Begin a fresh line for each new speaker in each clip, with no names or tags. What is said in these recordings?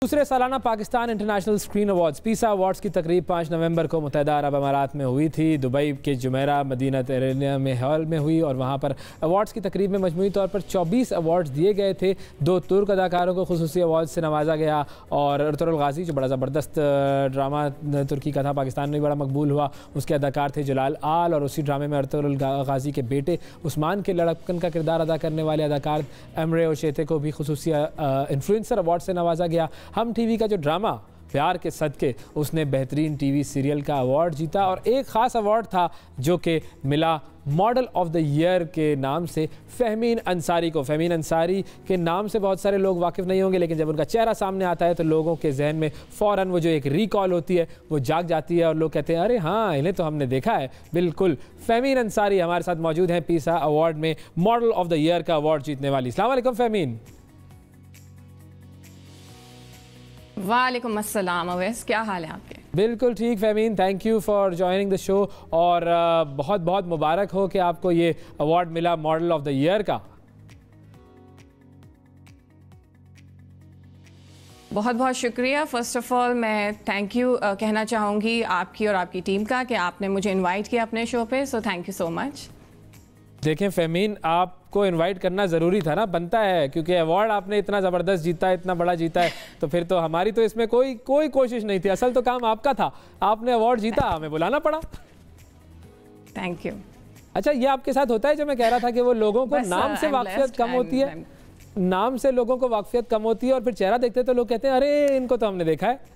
दूसरे सालाना Pakistan international screen awards पीसा अवार्ड्स की तकरीब 5 नवंबर को मुत्तहदा अरब अमारात में हुई थी। दुबई के जुमेरा मदीना तेरेनिया में हॉल में हुई और वहाँ पर अवार्ड्स की तकरीब में मजमूई तौर पर 24 अवार्ड्स दिए गए थे। 2 तुर्क अदाकारों को खुसूसी अवार्ड से नवाजा गया और अर्तुगरुल गाजी जो बड़ा ज़बरदस्त ड्रामा तुर्की का था, पाकिस्तान में बड़ा मकबूल हुआ, उसके अदाकार थे जलाल आल और उसी ड्रामे में अर्तुगरुल गाजी के बेटे उस्मान के लड़कपन का किरदार अदा करने वाले अदाकार एमरे ओशेते को भी खुसूसी इन्फ्लुएंसर अवार्ड से नवाजा गया। हम टीवी का जो ड्रामा प्यार के सदके उसने बेहतरीन टीवी सीरियल का अवार्ड जीता और एक ख़ास अवार्ड था जो कि मिला मॉडल ऑफ द ईयर के नाम से फ़हमीन अंसारी को। फ़हमीन अंसारी के नाम से बहुत सारे लोग वाकिफ़ नहीं होंगे, लेकिन जब उनका चेहरा सामने आता है तो लोगों के जहन में फ़ौरन वो जो एक रिकॉल होती है वो जाग जाती है और लोग कहते हैं अरे हाँ, इन्हें तो हमने देखा है। बिल्कुल, फ़हमीन अंसारी हमारे साथ मौजूद हैं पीसा अवार्ड में मॉडल ऑफ द ईयर का अवार्ड जीतने वाली। अस्सलाम वालेकुम फ़हमीन।
वालेकुम अस्सलाम अवैस, क्या हाल है आपके?
बिल्कुल ठीक Fahmeen, thank you for joining the show और बहुत बहुत मुबारक हो कि आपको ये अवार्ड मिला मॉडल ऑफ द ईयर का।
बहुत बहुत शुक्रिया। फ़र्स्ट ऑफ़ ऑल मैं थैंक यू कहना चाहूँगी आपकी और आपकी टीम का कि आपने मुझे इनवाइट किया अपने शो पे, so thank you so much.
देखें फ़हमीन, आपको इनवाइट करना ज़रूरी था ना, बनता है, क्योंकि अवार्ड आपने इतना ज़बरदस्त जीता है, इतना बड़ा जीता है, तो फिर तो हमारी तो इसमें कोई कोशिश नहीं थी। असल तो काम आपका था, आपने अवार्ड जीता, हमें बुलाना पड़ा।
Thank you.
अच्छा, ये आपके साथ होता है जो मैं कह रहा था कि वो लोगों को नाम से वाकफियत कम होती है, नाम से लोगों को वाकफियत कम होती है और फिर चेहरा देखते तो लोग कहते हैं अरे इनको तो हमने देखा है।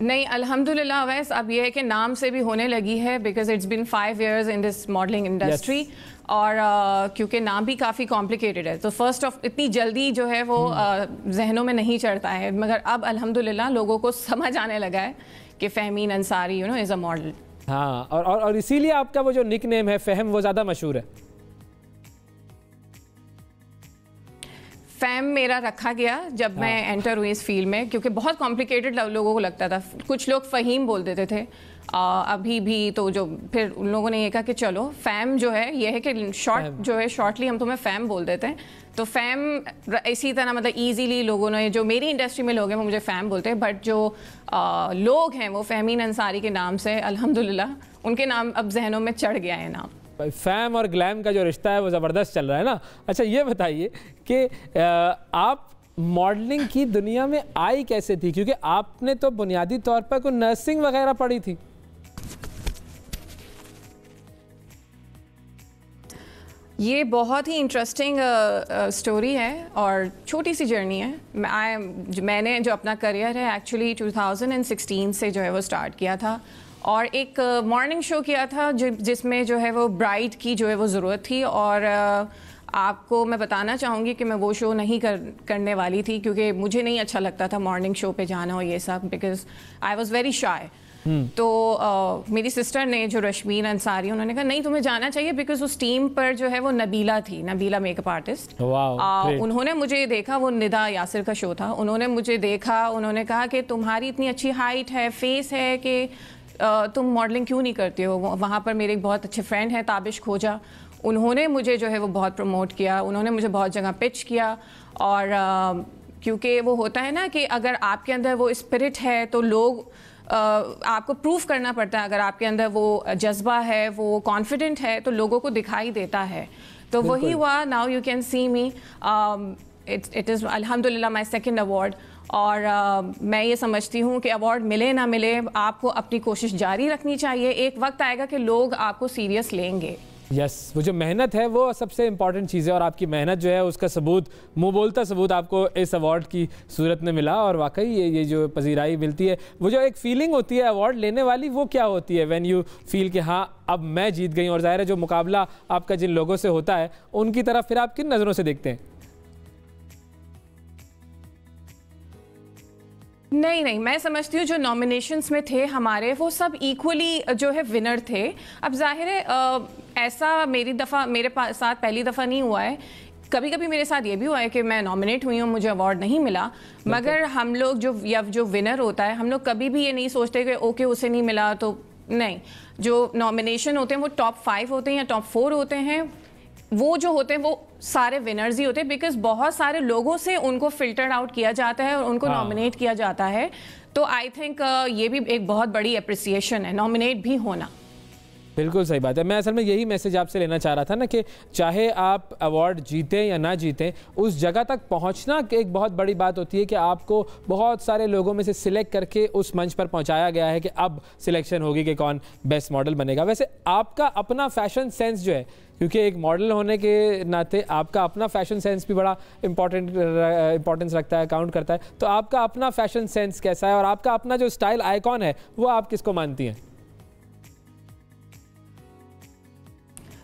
नहीं, अल्हम्दुलिल्लाह वैस अब ये है कि नाम से भी होने लगी है, because it's been 5 years in this modelling industry और क्योंकि नाम भी काफ़ी कॉम्प्लिकेटेड है, तो फर्स्ट ऑफ इतनी जल्दी जो है वो जहनों में नहीं चढ़ता है, मगर अब अल्हम्दुलिल्लाह लोगों को समझ आने लगा है कि फ़हमीन अंसारी इज़ अ मॉडल।
हाँ, और इसीलिए आपका वो जो निक नेम है फ़हम वो ज़्यादा मशहूर है।
फ़ैम मेरा रखा गया जब मैं एंटर हुई इस फील्ड में, क्योंकि बहुत कॉम्प्लिकेटेड लोगों को लगता था। कुछ लोग फ़हीम बोल देते थे, अभी भी तो जो फिर उन लोगों ने ये कहा कि चलो फ़ैम जो है ये है कि शॉर्ट जो है शॉर्टली हम तुम्हें फ़ैम बोल देते हैं, तो फ़ैम इसी तरह मतलब ईजीली लोगों ने, जो मेरी इंडस्ट्री में लोग हैं वो मुझे फ़ैम बोलते हैं, बट जो लोग हैं वो फ़हमीन अंसारी के नाम से अल्हम्दुलिल्लाह उनके नाम अब जहनों में चढ़ गया है नाम।
फैम और ग्लैम का जो रिश्ता है वो ज़बरदस्त चल रहा है ना। अच्छा, ये बताइए कि आप मॉडलिंग की दुनिया में आई कैसे थी, क्योंकि आपने तो बुनियादी तौर पर कोई नर्सिंग वगैरह पढ़ी थी।
ये बहुत ही इंटरेस्टिंग स्टोरी है और छोटी सी जर्नी है। मैंने जो अपना करियर है एक्चुअली 2016 से जो है वो स्टार्ट किया था और एक मॉर्निंग शो किया था जिसमें जो है वो ब्राइड की जो है वो ज़रूरत थी, और आपको मैं बताना चाहूँगी कि मैं वो शो नहीं करने वाली थी, क्योंकि मुझे नहीं अच्छा लगता था मॉर्निंग शो पे जाना और ये सब, because I was very shy. तो मेरी सिस्टर ने, जो रश्मीन अंसारी, उन्होंने कहा नहीं तुम्हें जाना चाहिए, बिकॉज उस टीम पर जो है वो नबीला थी, नबीला मेकअप आर्टिस्ट। उन्होंने मुझे देखा, वो निदा यासिर का शो था, उन्होंने मुझे देखा, उन्होंने कहा कि तुम्हारी इतनी अच्छी हाइट है, फेस है, कि तुम मॉडलिंग क्यों नहीं करती हो। वहाँ पर मेरे एक बहुत अच्छे फ्रेंड हैं ताबिश खोजा, उन्होंने मुझे जो है वो बहुत प्रमोट किया, उन्होंने मुझे बहुत जगह पिच किया, और क्योंकि वो होता है ना कि अगर आपके अंदर वो स्पिरिट है तो लोग आपको प्रूफ करना पड़ता है, अगर आपके अंदर वो जज्बा है, वो कॉन्फिडेंट है, तो लोगों को दिखाई देता है। तो वही हुआ। Now you can see me, it is अल्हम्दुलिल्लाह माई सेकेंड अवार्ड, और मैं ये समझती हूँ कि अवार्ड मिले ना मिले, आपको अपनी कोशिश जारी रखनी चाहिए। एक वक्त आएगा कि लोग आपको सीरियस लेंगे।
यस, वो जो मेहनत है वो सबसे इम्पॉर्टेंट चीज़ है, और आपकी मेहनत जो है उसका सबूत, मुंह बोलता सबूत आपको इस अवार्ड की सूरत में मिला। और वाकई ये जो पजीराई मिलती है, वो जो एक फीलिंग होती है अवार्ड लेने वाली, वो क्या होती है व्हेन यू फील कि हाँ अब मैं जीत गई। और ज़ाहिर है जो मुकाबला आपका जिन लोगों से होता है उनकी तरफ फिर आप किन नज़रों से देखते हैं?
नहीं, मैं समझती हूँ जो नॉमिनेशंस में थे हमारे, वो सब इक्वली जो है विनर थे। अब जाहिर है ऐसा मेरे साथ पहली दफ़ा नहीं हुआ है, कभी कभी मेरे साथ ये भी हुआ है कि मैं नॉमिनेट हुई हूँ, मुझे अवार्ड नहीं मिला, मगर हम लोग जो विनर होता है, हम लोग कभी भी ये नहीं सोचते कि ओके उसे नहीं मिला तो नहीं। जो नॉमिनेशन होते हैं वो टॉप 5 होते हैं या टॉप 4 होते हैं, वो जो होते हैं वो सारे विनर्स ही होते हैं, बिकॉज बहुत सारे लोगों से उनको फिल्टर आउट किया जाता है और उनको नॉमिनेट किया जाता है। तो आई थिंक ये भी एक बहुत बड़ी अप्रिसिएशन है, नॉमिनेट भी होना।
बिल्कुल सही बात है। मैं असल में यही मैसेज आपसे लेना चाह रहा था ना कि चाहे आप अवार्ड जीतें या ना जीतें, उस जगह तक पहुंचना एक बहुत बड़ी बात होती है कि आपको बहुत सारे लोगों में से सिलेक्ट करके उस मंच पर पहुंचाया गया है कि अब सिलेक्शन होगी कि कौन बेस्ट मॉडल बनेगा। वैसे आपका अपना फैशन सेंस जो है, क्योंकि एक मॉडल होने के नाते आपका अपना फैशन सेंस भी बड़ा इंपॉर्टेंस रखता है, काउंट करता है, तो आपका अपना फैशन सेंस कैसा है और आपका अपना जो स्टाइल आइकॉन है वो आप किसको मानती हैं?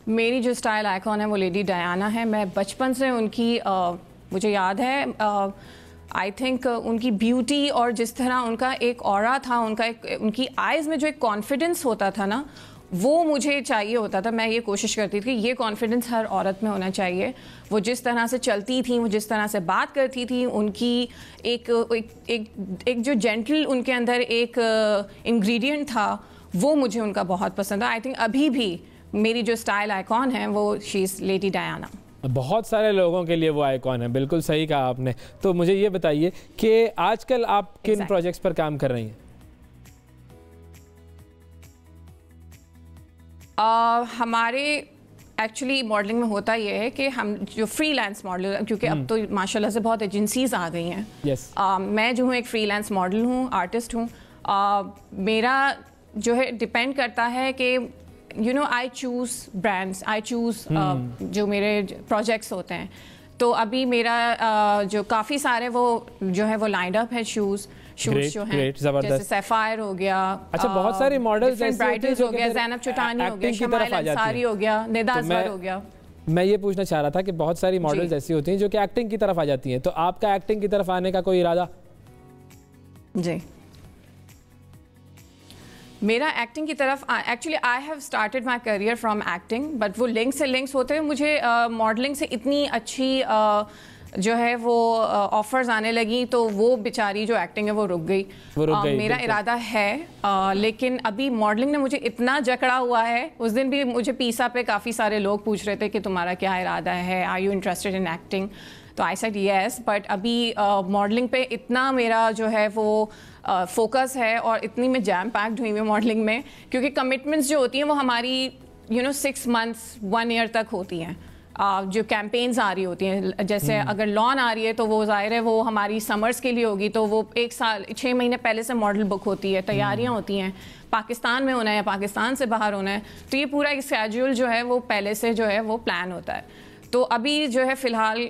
मेरी जो स्टाइल आइकॉन है वो लेडी डायना है। मैं बचपन से उनकी मुझे याद है आई थिंक उनकी ब्यूटी और जिस तरह उनका एक ऑरा था, उनकी आइज़ में जो एक कॉन्फिडेंस होता था ना, वो मुझे चाहिए होता था। मैं ये कोशिश करती थी कि ये कॉन्फिडेंस हर औरत में होना चाहिए। वो जिस तरह से चलती थी, वो जिस तरह से बात करती थी, उनकी एक जो जेंटल उनके अंदर एक इंग्रेडिएंट था, वो मुझे उनका बहुत पसंद है। आई थिंक अभी भी मेरी जो स्टाइल आइकॉन है वो शी इज़ लेडी डायना।
बहुत सारे लोगों के लिए वो आइकॉन है, बिल्कुल सही कहा आपने। तो मुझे ये बताइए कि आजकल आप किन प्रोजेक्ट्स पर काम कर रही हैं?
हमारे एक्चुअली मॉडलिंग में होता ये है कि हम जो फ्रीलांस मॉडल, क्योंकि अब तो माशाल्लाह से बहुत एजेंसीज आ गई हैं।
yes.
मैं जो हूँ एक फ्रीलांस मॉडल हूँ, आर्टिस्ट हूँ। मेरा जो है डिपेंड करता है कि I choose brands, I choose जो मेरे प्रोजेक्ट्स होते हैं। तो अभी मेरा जो काफ़ी सारे वो जो है वो लाइंड अप है शूज़ जो हैं, जैसे सैफायर हो गया।
अच्छा, बहुत सारे मॉडल्स
ब्राइडल्स हो गया, ज़ैनब चुटानी हो गया, शमाइल अंसारी हो गया, निदा अजवर हो गया।
मैं ये पूछना चाह रहा था कि बहुत सारी मॉडल्स ऐसी होती हैं जो कि एक्टिंग की तरफ आ जाती हैं, तो आपका एक्टिंग की तरफ आने का कोई इरादा?
जी, मेरा एक्टिंग की तरफ actually I have started my career from acting, but वो लिंक से लिंक्स होते हैं। मुझे मॉडलिंग से इतनी अच्छी जो है वो ऑफर्स आने लगी, तो वो बेचारी जो एक्टिंग है वो रुक गई। मेरा इरादा है लेकिन अभी मॉडलिंग ने मुझे इतना जकड़ा हुआ है। उस दिन भी मुझे पीसा पे काफ़ी सारे लोग पूछ रहे थे कि तुम्हारा क्या इरादा है, are you interested in acting? तो आई सेड यस, बट अभी मॉडलिंग पे इतना मेरा जो है वो फोकस है और इतनी मैं जैम पैक्ड हुई हूँ मॉडलिंग में, क्योंकि कमिटमेंट्स जो होती हैं वो हमारी 6 months 1 year तक होती हैं। जो कैंपेन्स आ रही होती हैं, जैसे अगर लॉन आ रही है तो वो जाहिर है वो हमारी समर्स के लिए होगी, तो वो 1 साल 6 महीने पहले से मॉडल बुक होती है, तैयारियां होती हैं, पाकिस्तान में होना है या पाकिस्तान से बाहर होना है, तो ये पूरा एक शेड्यूल जो है वो पहले से जो है वो प्लान होता है। तो अभी जो है फ़िलहाल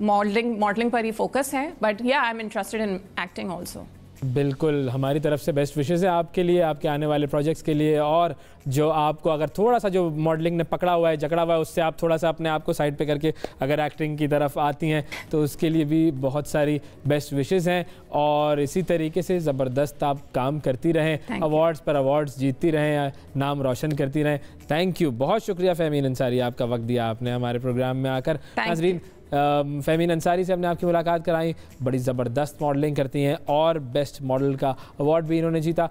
मॉडलिंग पर ही फोकस है, बट या I am interested in acting also.
बिल्कुल, हमारी तरफ से बेस्ट विशेज़ है आपके लिए, आपके आने वाले प्रोजेक्ट्स के लिए। और जो आपको अगर थोड़ा सा जो मॉडलिंग ने पकड़ा हुआ है, जकड़ा हुआ है, उससे आप थोड़ा सा अपने आप को साइड पे करके अगर एक्टिंग की तरफ आती हैं तो उसके लिए भी बहुत सारी बेस्ट विशेज़ हैं। और इसी तरीके से ज़बरदस्त आप काम करती रहें, अवार्ड्स पर अवार्ड्स जीतती रहें, नाम रोशन करती रहें। थैंक यू, बहुत शुक्रिया फ़हमीन अंसारी, आपका वक्त दिया आपने हमारे प्रोग्राम में आकर। नाज़रीन, फ़हमीन अंसारी से हमने आपकी मुलाकात कराई, बड़ी ज़बरदस्त मॉडलिंग करती हैं और बेस्ट मॉडल का अवार्ड भी इन्होंने जीता।